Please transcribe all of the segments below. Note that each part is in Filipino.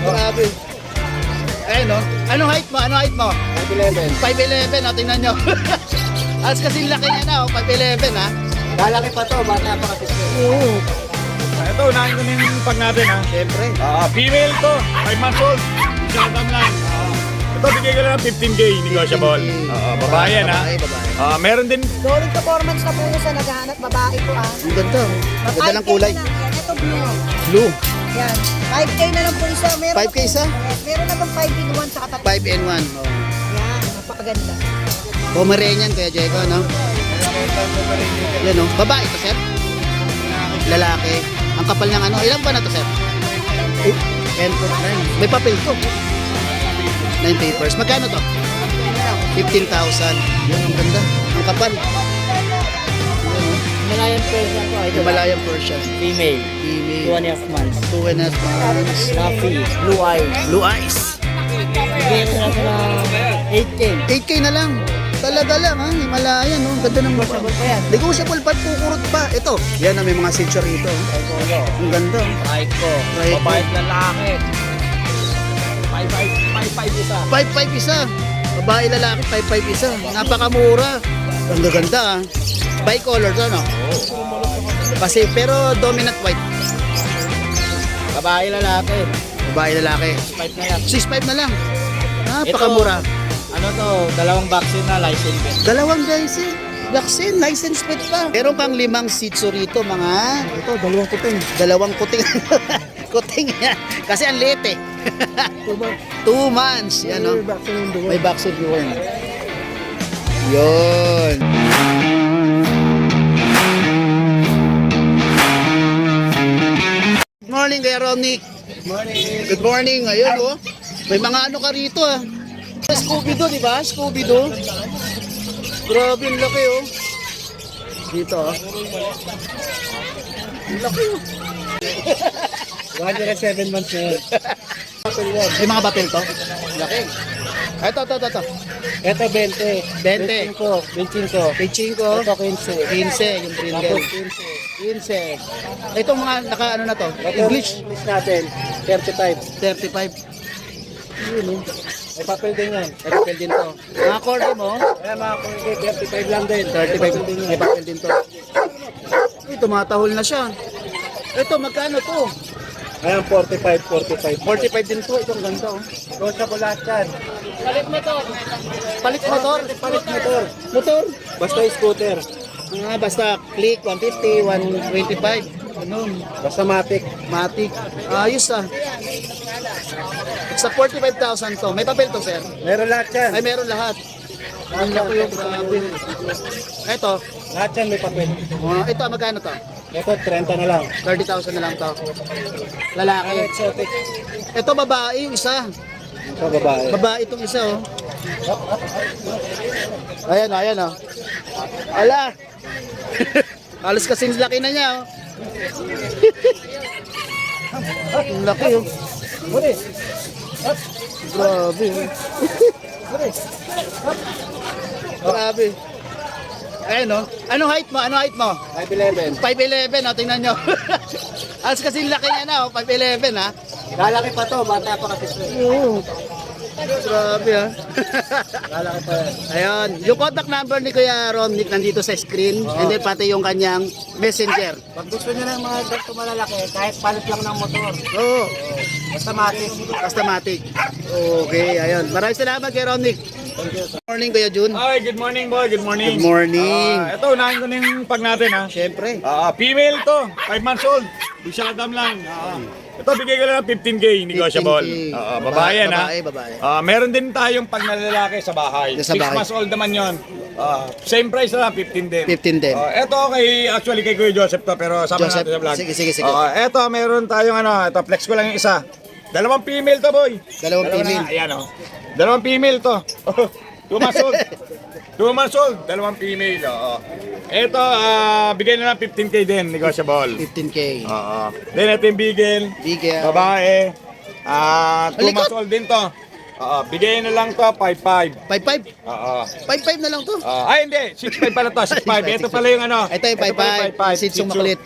Grabe. Ayun no. Anong height mo? Anong height mo? 5'11". 5'11", o, tingnan nyo. As kasi laki niya na, 5'11", ha? Lalaki pa to, bata pa kasi. Oo. Ito, unahin ko na yung pag natin ha. Siyempre. Female to, 5 months old. Isang lang. Ito, bigay ko lang ng 15K, negotiable. Babae yan ha. Babae. Meron din. Solid performance na po yun sa naghahanap babae ko ah. Ang ganda. Ang ganda ng kulay. 5K na lang yan. Ito blue. Blue. Yan. 5K na lang po isa. Meron 5K isa? Meron na bang 5 in 1 sa katat? 5 and 1. Oh. Yan. Napakaganda. Pomeranian kaya Jeko, no? Yan, no? Babae to, sir? Lalaki. Ang kapal ng ano. Ilan ba na to, sir? 10. May papel to. 9 papers. Magkano to? 15,000. Yan, ang ganda. Ang kapal. Himalayan Persian to, ito. Himalayan Persian. Female. Female. 2.5 months. 2.5 months. Fluffy. Blue eyes. Blue eyes. Bigyan ko na sa 8K. 8K na lang. Talaga lang, ha? Himalayan, no? Ang ganda ng mukha. Negotiable pa yan. Negotiable pa, kukurot pa. Ito. Yan, may mga sensor rito. Ang ganda. Raiko. Raiko. Babae at lalaki. 5'5 isa. 5'5 isa. Babae lalaki, 5'5 isa. Napakamura. Ang gaganda, ha? Bicolor to, no? Kasi, pero dominant white. Babae lalaki. Babae lalaki. 5 na yan. 6'5 na lang. Napakamura. Ano to? Dalawang vaccine na license. Dalawang guys, eh. Vaccine, license plate pa. Meron pang 5 sitso rito, mga... Ito, dalawang kuting. Dalawang kuting. Kuting yan. Kasi ang liit, eh. 2 months. Yan, no? May vaccine yun. Yun. Good morning, Kuya Ronick. Good morning. Ayun, oh. May mga ano ka rito, ah. Scooby-Doo, di ba? Scooby-Doo. Grabe, ang laki, oh. Dito, oh. Ang laki, oh. 107 months na yun. May mga papel to? Laki. Ito. Ito 20. 20. 25. Pichinko. Ito 15. 15, yung brindle. Tapos 15. Itong mga naka ano na to? English. English natin. 35. 35. Yun, oh. May papel din yan. May papel din to. Mga korde mo, Kaya mga kung 35 lang din. 35. May papel din to. Uy, tumatahol na siya. Ito, magkano to? Ayan, 45. 45 din to. Itong ganda, oh. Doon sa Bulatan. Palit motor. Palit motor. Palit motor. Motor. Basta scooter. Basta click, 150, 125. Ganun. Basta matic. Matic. Ayos, ah. Sa 45,000 to. May papel to, sir? Meron lahat yan. Ay, meron lahat. Ang laki yung grabe. Ito. Lahat yan may papel. Ito, magkano to? Ito, 30 na lang. 30,000 na lang to. Lalaki. Exotic. Ito, babae yung isa. Ito, babae. Babae itong isa, oh. Ayan, oh. Ala! Halos kasing laki na niya, oh. Ang laki, oh. Muli. Grabe, oh. Grabe. Ayan, oh. Anong height mo? 5'11". 5'11", oh. Tingnan nyo. Halos kasing laki niya na, oh. 5'11", ha. Lalaki pa to, bata pa kasi. Oo. Grabe, ha. Lalaki pa yan. Ayun, yung contact number ni Kuya Romnick nandito sa screen, and then pati yung kanyang messenger. Pag gusto nyo ng mga ganito malalaki, kahit palit lang ng motor. Oo, Basta matic. Customatic. Okay, ayun. Maraming salamat Kuya Romnick. Good morning, Kuya Jun. Hi, good morning boy, good morning. Good morning. Ito, unahin ko na yung pag natin ha. Siyempre. Female to, 5 months old. Isang lang. Ito, bigay ko lang ng 15K, negotiable. 15K. Babae yan ha. Babae. Meron din tayong pag nalalaki sa bahay. Sa 6 bahay. months old naman yon. Same price na lang, 15 din. 15 din. Ito actually kay Kuya Joseph to, pero sama Joseph, natin sa vlog. sige. Ito, meron tayong ito, flex ko lang yung isa. Dalawang female to, boy. Dalawang female. Na, ayan, dalawang female to. 2 months old. 2 months old, dalawang female. Ito, bigay na lang 15K din, negotiable. 15K. Then ito yung bigel. Bigel. Babae. 2 Malikot. months old din to. Bigay na lang to, 5'5". 5'5"? Oo. 5'5" na lang to. Ay, hindi. 6'5 pala to. 6'5. Ito pala yung ano. Ito yung 5'5". Sitsong makulit.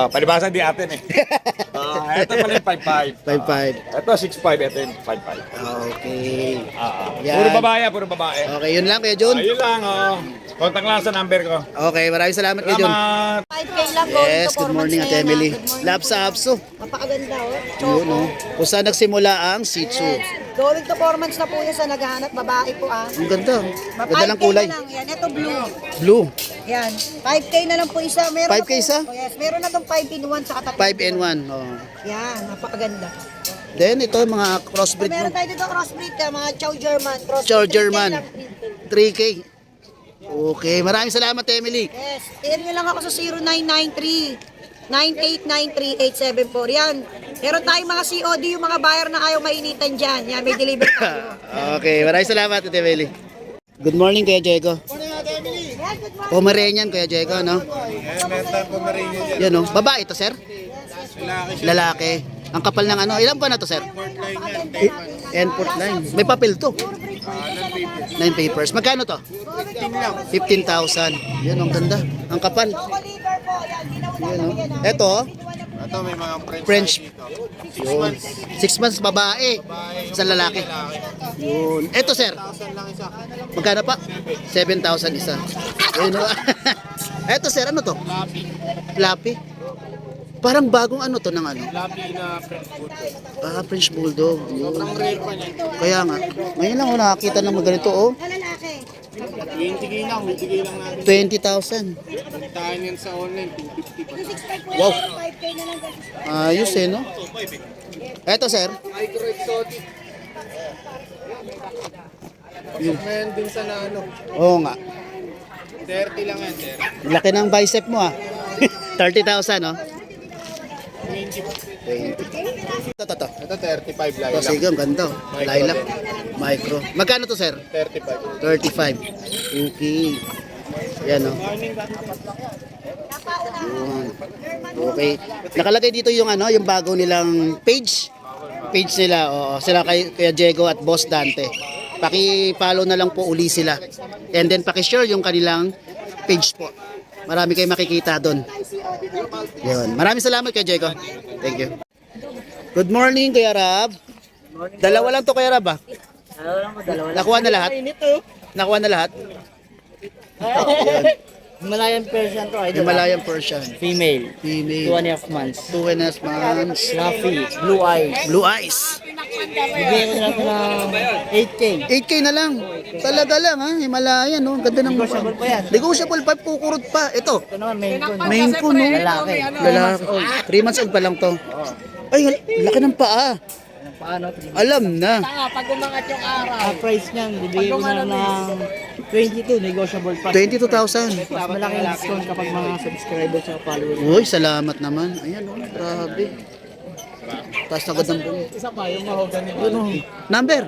Palibasa di atin eh. Ito pala yung 5'5". 5'5". Ito 6'5", ito yung 5'5". Okay. Yan. Puro babae, puro babae. Okay, yun lang Kuya Jun. Ayun lang, contact lang sa number ko. Okay, maraming salamat Kuya Jun. Salamat! 5K lang, going Yes, to 4 good morning months Ate na yan, Emily. Good morning. Lab sa Apso. Napakaganda, oh. Yun, Choco. no? Kung saan nagsimula ang Shih Tzu. Yes. Going to 4 months na po yan sa naghahanap babae po, ah. Ang ganda. Ganda ng 5K kulay. na lang yan. Ito blue. Blue. Yan. 5K na lang po isa. Meron 5K na po, isa? Oh, yes. Meron na itong 5-in-1 sa katabi. 5 and 1. Oh. Yan. Napakaganda. Then ito mga So, crossbreed meron mo. tayo dito crossbreed ka, mga Chow German. Crossbreed. Chow 3K German. lang, 3K. 3K. Okay, maraming salamat Emily. Yes. Iyan nyo lang ako sa 0993-9893-874. Yan. Meron tayong mga COD, yung mga buyer na ayaw mainitan dyan. Yan, may deliver tayo. Okay, maraming salamat Ate Emily. Good morning Kuya Diego. Yes, good morning. Pomeranian Kuya Diego, no? Yan, no? Babae to, sir? Lalaki. Ang kapal ng ano, ilan ba na to, sir? N-port line. May papel to. 9 papers. Magkano to? 15,000. Yan, ang ganda. Ang kapal. Choco liver po. Yan, di na una Yan, no? lang yan. Ito, Ito may mga French. Yun. 6 months babae. Sa lalaki. Yun. Ito, sir. lang isa. Magkano pa? 7,000 isa. Yun, no? Ito, sir. Ano to? Flappy. Parang bagong ano to ng ano? Lapi na French food. French Bulldog. Yun. Ang rare pa niya. Kaya nga. Ngayon lang ako nakakita ng mga ganito, oh. Na lalaki. 20k lang, 20k lang natin. 20,000. Puntahan yan sa online, 250 pa. 265 po. Wow. 5K na lang. guys. Ayos eh, no? Eto, sir. Micro exotic. Meron din sa na ano. Oo nga. 30 lang yan, sir. Laki ng bicep mo, ah. 30,000, no? 20 pa. 20. Ito. Ito 35 lang. Ito, sige, ang ganda. Oh. Lilac. Micro. Magkano to, sir? 35. 35. Okay. Yan, no? Yun. Okay. Nakalagay dito yung ano, yung bago nilang page. Page nila. Oo, sila kay Kuya Diego at Boss Dante. Paki-follow na lang po uli sila. And then paki-share yung kanilang page po. Marami kayong makikita doon. Yun. Maraming salamat Kuya Diego. Thank you. Good morning Kuya Rab. Dalawa lang to Kuya Rab, ah. Nakuha na lahat? Nakuha na lahat? Himalayan Persian to, idol. Himalayan Persian. Female. Female. 2.5 months. 2.5 months. Fluffy. Blue eyes. Blue eyes. Bigyan ko natin ng 8K. 8K na lang. Talaga lang ha. Himalayan no. Ganda ng Negotiable pa yan. Negotiable pa. Kukurot pa. Ito. Ito naman, main con. Main ko no. Lalaki. Lalaki. 3 months old pa lang to. Ay, laki ng paa. Paano? Alam na. Ang price niyan, bibigyan ko na ng 22, negotiable pa. 22,000. Mas malaki yung discount kapag mga subscribers at followers. Uy, salamat naman. Ayan oh. Grabe. Taas agad ng bulo. Isa pa, yung mahogany. Ano? Number.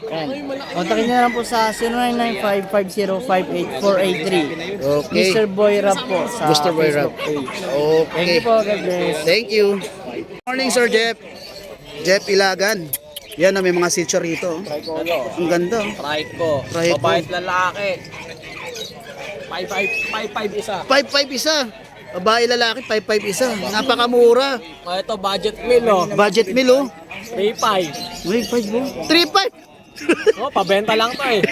Yan. Kontakin niyo na lang po sa 0995-505-8483. Okay. Mr. Boy Rap po sa Mr. Boy Rap. Facebook page. Thank Okay. you po, God bless. Thank you. Morning, Sir Jeff. Jeff Ilagan. Yan, may mga sitio rito. Ang ganda. Trico. Trico. Mabait lalaki. 5'5 isa. 5.5 isa. Babae lalaki, 5.5 isa. Napakamura. Ito budget meal oh. Budget meal oh. 3'5. Wait, 5 mo? 3.5. Oh, pabenta lang to eh.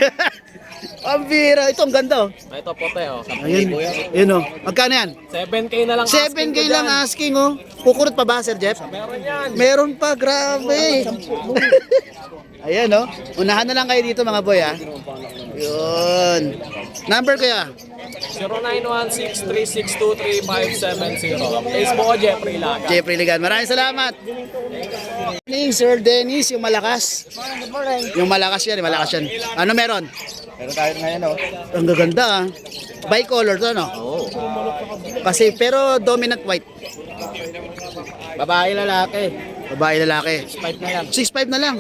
Ang bira. Ito, ang ganda oh. Ito puti oh. Ayun. Yun oh. Magkano yan? 7K na lang. 7K lang asking oh. Kukurot pa ba, Sir Jeff? Meron yan. Meron pa, grabe. Ayan oh. Unahan na lang kayo dito mga boy ah. Yun. Number kaya? 0916-362-3570. Facebook ko, Jeffrey Laga. Jeffrey Ligan. Maraming salamat. Morning, Sir Dennis, yung malakas. Yung malakas yan, malakas yan. Ano meron? Meron tayo ngayon, oh. Ang gaganda ah. Bicolor to, no? Oo. Kasi, pero dominant white. Babae, lalaki. Babae, lalaki. 5 na lang. 6'5 na lang.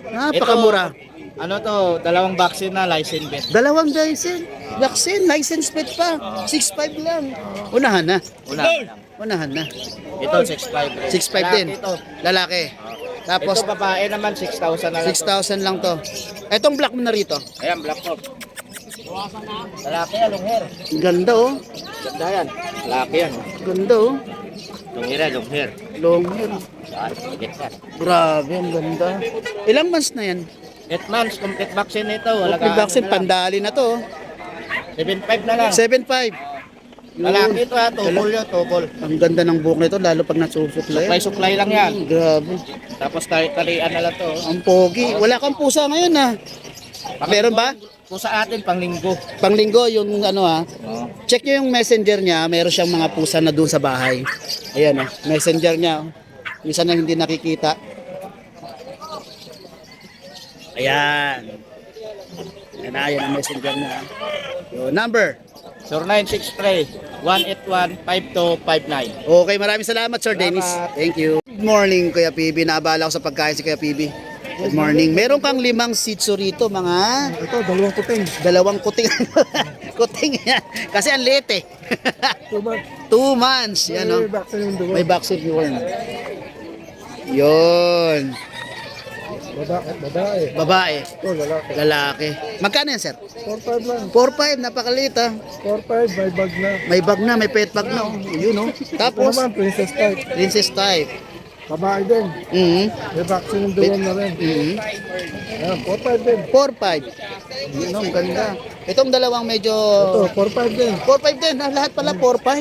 Napakamura. Ano to, dalawang vaccine na license bet. Dalawang vaccine, license plate pa. 6'5 lang. Unahan na. Unahan na. Ito, 6.5. 6'5 din. Ito. Lalaki. Tapos, Ito babae naman, 6,000 na lang. 6,000 lang to. Etong black mo na rito. Ayan, black top. Lalaki, long hair. Ganda oh. Ganda yan. Lalaki yan. Ganda oh. Long hair. Long hair. Grabe, ang ganda. Ilang months na yan? 8 months, complete vaccine ito. Wala Complete vaccine, pandali na to. 7.5 na lang. 7.5. Lalaki ito ha, tukol yun, tukol. Ang ganda ng buhok nito, lalo pag nasusuklay. Supply lang yan. Grabe. Tapos tarian na lang to. Ang pogi. Wala kang pusa ngayon ha. Meron ba? Kung sa atin, panglinggo. Panglinggo, yung ano ha. Check nyo yung messenger niya. Meron siyang mga pusa na doon sa bahay. Ayan oh. Messenger niya. Minsan na hindi nakikita. Ayan. Ayan na, ayan ang messenger niya. Yung number. 0963-181-5259. Okay, maraming salamat Sir Dennis. Thank you. Good morning Kuya PB. Naabala ko sa pagkain si Kuya PB. Good morning. Meron kang 5 Shih Tzu rito, mga... Ito, 2 kuting. 2 kuting. Kuting yan. Kasi ang liit eh. 2 months. 2 months. Yan o. vaccine yung dugo. May vaccine yun. Yun. Babae. Babae. Ito, lalaki. Lalaki. Magkano yan, sir? 4-5 lang. 4-5. Napakaliit ah. 4-5, may bag na. May bag na. May pet bag na. Oh. Yun oh. Ito Tapos, naman, princess type. princess type. Babae din. May vaccine yung dugo na rin. Ayan, 4-5 din. 4-5. Yun oh. Ang ganda. Itong dalawang medyo... Ito, 4-5 din. 4-5 din. Ah, lahat pala 4-5.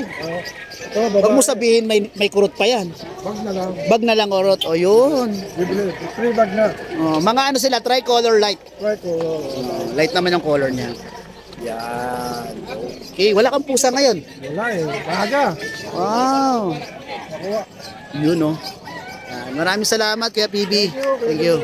Ito, babae. Huwag mo sabihin may kurot pa yan. Bag na lang. Bag na lang kurot. O yun. Bibili. Free bag na. Oh, mga ano sila, tricolor light. Try ko. Light naman yung color niya. Yan. Okay, wala kang pusa ngayon. Wala eh. Baga. Wow. Nakuha. Yun oh. Yan. Maraming salamat Kuya PB. Thank you.